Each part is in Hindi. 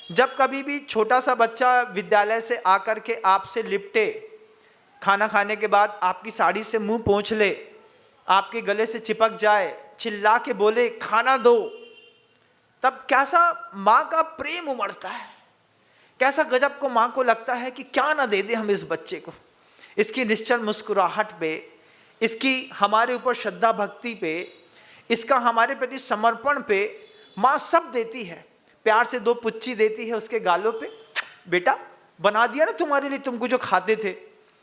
जब कभी भी छोटा सा बच्चा विद्यालय से आकर के आपसे लिपटे, खाना खाने के बाद आपकी साड़ी से मुंह पोंछ ले, आपके गले से चिपक जाए, चिल्ला के बोले खाना दो, तब कैसा माँ का प्रेम उमड़ता है, कैसा गजब को माँ को लगता है कि क्या ना दे दे हम इस बच्चे को। इसकी निश्चल मुस्कुराहट पे, इसकी हमारे ऊपर श्रद्धा भक्ति पे, इसका हमारे प्रति समर्पण पे माँ सब देती है। प्यार से 2 पुच्ची देती है उसके गालों पे, बेटा बना दिया ना तुम्हारे लिए, तुमको जो खाते थे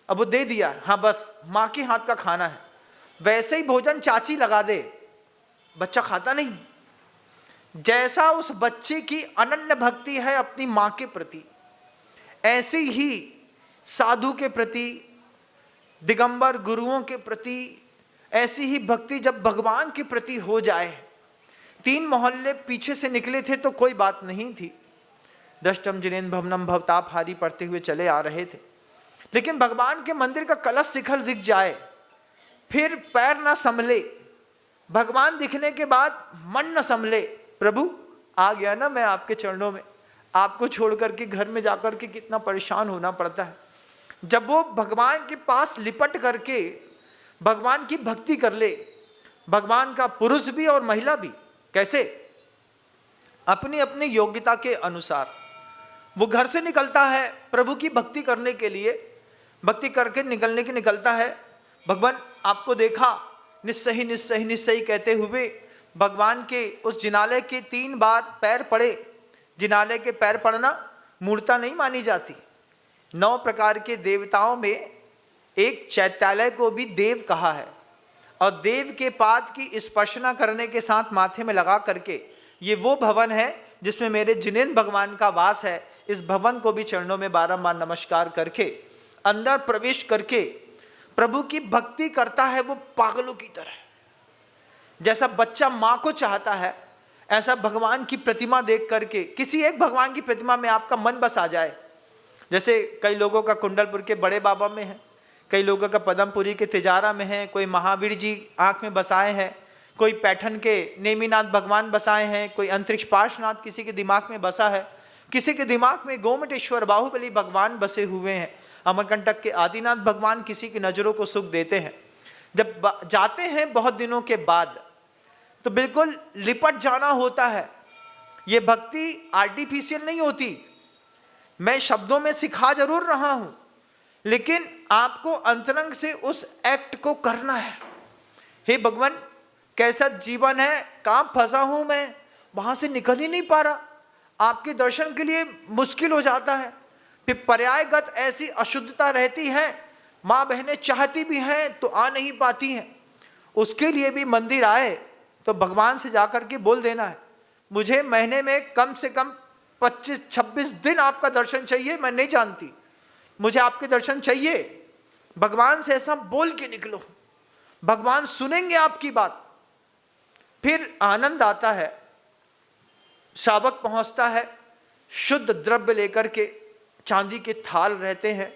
अब वो दे दिया, हाँ बस माँ के हाथ का खाना है। वैसे ही भोजन चाची लगा दे, बच्चा खाता नहीं। जैसा उस बच्चे की अनन्य भक्ति है अपनी माँ के प्रति, ऐसे ही साधु के प्रति, दिगंबर गुरुओं के प्रति ऐसी ही भक्ति जब भगवान के प्रति हो जाए। 3 मोहल्ले पीछे से निकले थे तो कोई बात नहीं थी, दष्टम जिनेन भवनम भवताप हारी पढ़ते हुए चले आ रहे थे, लेकिन भगवान के मंदिर का कलश शिखर दिख जाए फिर पैर ना संभले, भगवान दिखने के बाद मन न संभले। प्रभु आ गया ना मैं आपके चरणों में, आपको छोड़ करके घर में जाकर के कितना परेशान होना पड़ता है। जब वो भगवान के पास लिपट करके भगवान की भक्ति कर ले, भगवान का पुरुष भी और महिला भी कैसे अपनी अपनी योग्यता के अनुसार वो घर से निकलता है प्रभु की भक्ति करने के लिए, भक्ति करके निकलता है। भगवान आपको देखा, निस्सही निस्सही निस्सही कहते हुए भगवान के उस जिनालय के 3 बार पैर पड़े। जिनालय के पैर पड़ना मूर्ता नहीं मानी जाती। 9 प्रकार के देवताओं में एक चैत्यालय को भी देव कहा है, और देव के पाद की स्पर्शना करने के साथ माथे में लगा करके ये वो भवन है जिसमें मेरे जिनेंद्र भगवान का वास है। इस भवन को भी चरणों में बारंबार नमस्कार करके अंदर प्रवेश करके प्रभु की भक्ति करता है वो पागलों की तरह। जैसा बच्चा माँ को चाहता है, ऐसा भगवान की प्रतिमा देख करके, किसी एक भगवान की प्रतिमा में आपका मन बस आ जाए। जैसे कई लोगों का कुंडलपुर के बड़े बाबा में है, कई लोगों का पदमपुरी के तिजारा में है, कोई महावीर जी आँख में बसाए हैं, कोई पैठन के नेमीनाथ भगवान बसाए हैं, कोई अंतरिक्ष पार्श्वनाथ किसी के दिमाग में बसा है, किसी के दिमाग में गोमटेश्वर बाहुबली भगवान बसे हुए हैं, अमरकंटक के आदिनाथ भगवान किसी की नज़रों को सुख देते हैं। जब जाते हैं बहुत दिनों के बाद तो बिल्कुल लिपट जाना होता है। ये भक्ति आर्टिफिशियल नहीं होती, मैं शब्दों में सिखा जरूर रहा हूँ, लेकिन आपको अंतरंग से उस एक्ट को करना है। हे भगवान कैसा जीवन है, कहाँ फंसा हूँ मैं, वहाँ से निकल ही नहीं पा रहा, आपके दर्शन के लिए मुश्किल हो जाता है। फिर पर्यायगत ऐसी अशुद्धता रहती है, माँ बहनें चाहती भी हैं तो आ नहीं पाती हैं। उसके लिए भी मंदिर आए तो भगवान से जाकर के बोल देना है, मुझे महीने में कम से कम 25-26 दिन आपका दर्शन चाहिए, मैं नहीं जानती, मुझे आपके दर्शन चाहिए। भगवान से ऐसा बोल के निकलो, भगवान सुनेंगे आपकी बात। फिर आनंद आता है, शावक पहुंचता है, शुद्ध द्रव्य लेकर के, चांदी के थाल रहते हैं,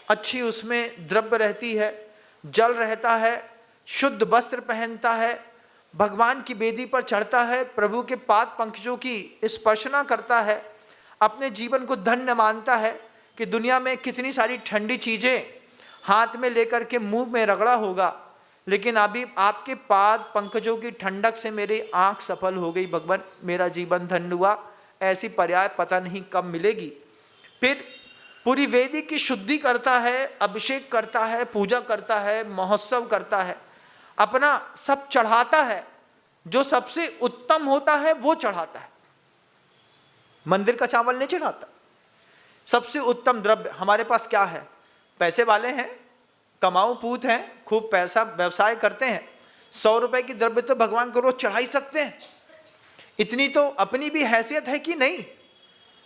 अच्छी उसमें द्रव्य रहती है, जल रहता है, शुद्ध वस्त्र पहनता है, भगवान की बेदी पर चढ़ता है, प्रभु के पाद पंकजों की स्पर्शना करता है, अपने जीवन को धन्य मानता है कि दुनिया में कितनी सारी ठंडी चीज़ें हाथ में लेकर के मुंह में रगड़ा होगा, लेकिन अभी आपके पाद पंकजों की ठंडक से मेरी आंख सफल हो गई। भगवान मेरा जीवन धन्य हुआ, ऐसी पर्याय पता नहीं कब मिलेगी। फिर पूरी वेदी की शुद्धि करता है, अभिषेक करता है, पूजा करता है, महोत्सव करता है, अपना सब चढ़ाता है, जो सबसे उत्तम होता है वो चढ़ाता है। मंदिर का चावल नहीं चढ़ाता। सबसे उत्तम द्रव्य हमारे पास क्या है, पैसे वाले हैं, कमाऊ पूत हैं, खूब पैसा व्यवसाय करते हैं, 100 रुपए की द्रव्य तो भगवान को रोज चढ़ा ही सकते हैं, इतनी तो अपनी भी हैसियत है कि नहीं।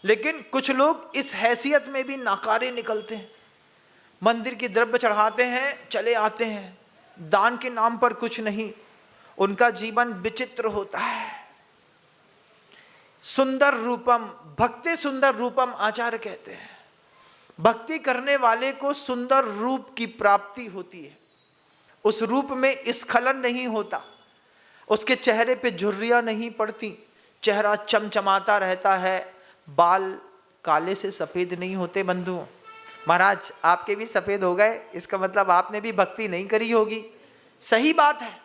लेकिन कुछ लोग इस हैसियत में भी नाकारे निकलते हैं, मंदिर की द्रव्य चढ़ाते हैं, चले आते हैं, दान के नाम पर कुछ नहीं, उनका जीवन विचित्र होता है। सुंदर रूपम भक्ति सुंदर रूपम आचार्य कहते हैं, भक्ति करने वाले को सुंदर रूप की प्राप्ति होती है, उस रूप में स्खलन नहीं होता, उसके चेहरे पे झुर्रियां नहीं पड़ती, चेहरा चमचमाता रहता है, बाल काले से सफेद नहीं होते बंधुओं। महाराज आपके भी सफेद हो गए, इसका मतलब आपने भी भक्ति नहीं करी होगी। सही बात है,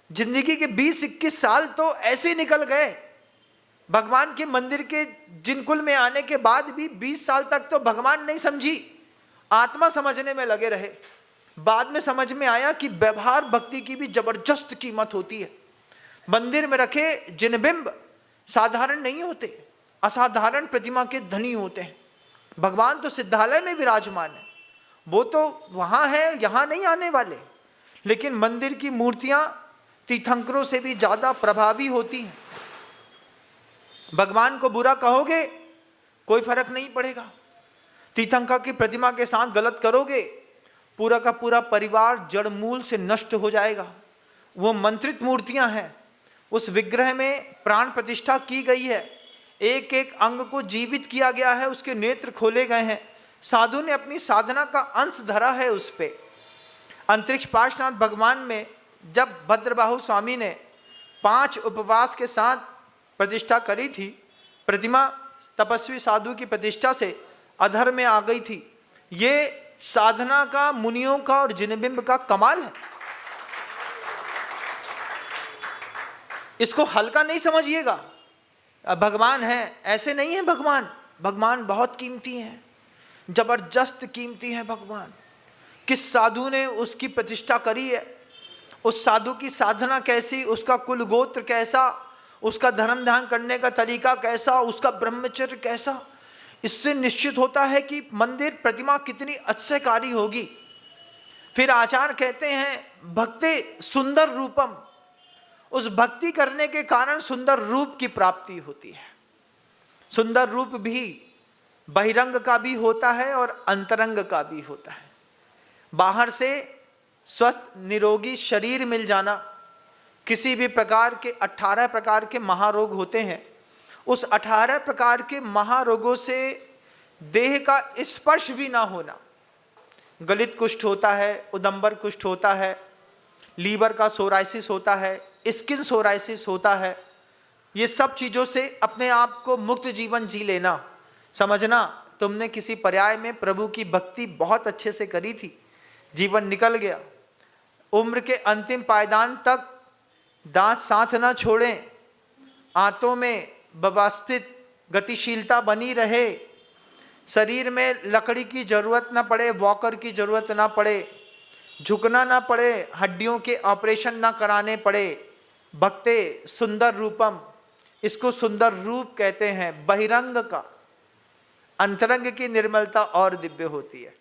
जिंदगी के 20-21 साल तो ऐसे निकल गए। भगवान के मंदिर के जिनकुल में आने के बाद भी 20 साल तक तो भगवान नहीं समझी, आत्मा समझने में लगे रहे। बाद में समझ में आया कि व्यवहार भक्ति की भी जबरदस्त कीमत होती है। मंदिर में रखे जिनबिंब साधारण नहीं होते, असाधारण प्रतिमा के धनी होते हैं। भगवान तो सिद्धालय में विराजमान है, वो तो वहां है, यहां नहीं आने वाले। लेकिन मंदिर की मूर्तियां तीर्थंकरों से भी ज्यादा प्रभावी होती हैं। भगवान को बुरा कहोगे कोई फर्क नहीं पड़ेगा, तीर्थंकर की प्रतिमा के साथ गलत करोगे पूरा का पूरा परिवार जड़ मूल से नष्ट हो जाएगा। वो मंत्रित मूर्तियां हैं, उस विग्रह में प्राण प्रतिष्ठा की गई है, एक एक अंग को जीवित किया गया है, उसके नेत्र खोले गए हैं, साधु ने अपनी साधना का अंश धरा है उस पे। अंतरिक्ष पार्श्वनाथ भगवान में जब भद्रबाहु स्वामी ने 5 उपवास के साथ प्रतिष्ठा करी थी, प्रतिमा तपस्वी साधु की प्रतिष्ठा से अधर में आ गई थी। ये साधना का, मुनियों का और जिनबिंब का कमाल है। इसको हल्का नहीं समझिएगा। भगवान है ऐसे नहीं है, भगवान बहुत कीमती हैं, जबरदस्त कीमती हैं भगवान। किस साधु ने उसकी प्रतिष्ठा करी है, उस साधु की साधना कैसी, उसका कुल गोत्र कैसा, उसका धर्म ध्यान करने का तरीका कैसा, उसका ब्रह्मचर्य कैसा, इससे निश्चित होता है कि मंदिर प्रतिमा कितनी आश्चर्यकारी होगी। फिर आचार्य कहते हैं भक्ति सुंदर रूपम, उस भक्ति करने के कारण सुंदर रूप की प्राप्ति होती है। सुंदर रूप भी बहिरंग का भी होता है और अंतरंग का भी होता है। बाहर से स्वस्थ निरोगी शरीर मिल जाना, किसी भी प्रकार के 18 प्रकार के महारोग होते हैं, उस 18 प्रकार के महारोगों से देह का स्पर्श भी ना होना, गलित कुष्ठ होता है, उदंबर कुष्ठ होता है, लीवर का सोराइसिस होता है, स्किन सोराइसिस होता है, ये सब चीज़ों से अपने आप को मुक्त जीवन जी लेना। समझना तुमने किसी पर्याय में प्रभु की भक्ति बहुत अच्छे से करी थी, जीवन निकल गया, उम्र के अंतिम पायदान तक दांत साथ ना छोड़ें, आंतों में व्यवस्थित गतिशीलता बनी रहे, शरीर में लकड़ी की जरूरत ना पड़े, वॉकर की जरूरत ना पड़े, झुकना ना पड़े, हड्डियों के ऑपरेशन ना कराने पड़े। भक्ते सुंदर रूपम, इसको सुंदर रूप कहते हैं। बहिरंग का, अंतरंग की निर्मलता और दिव्य होती है।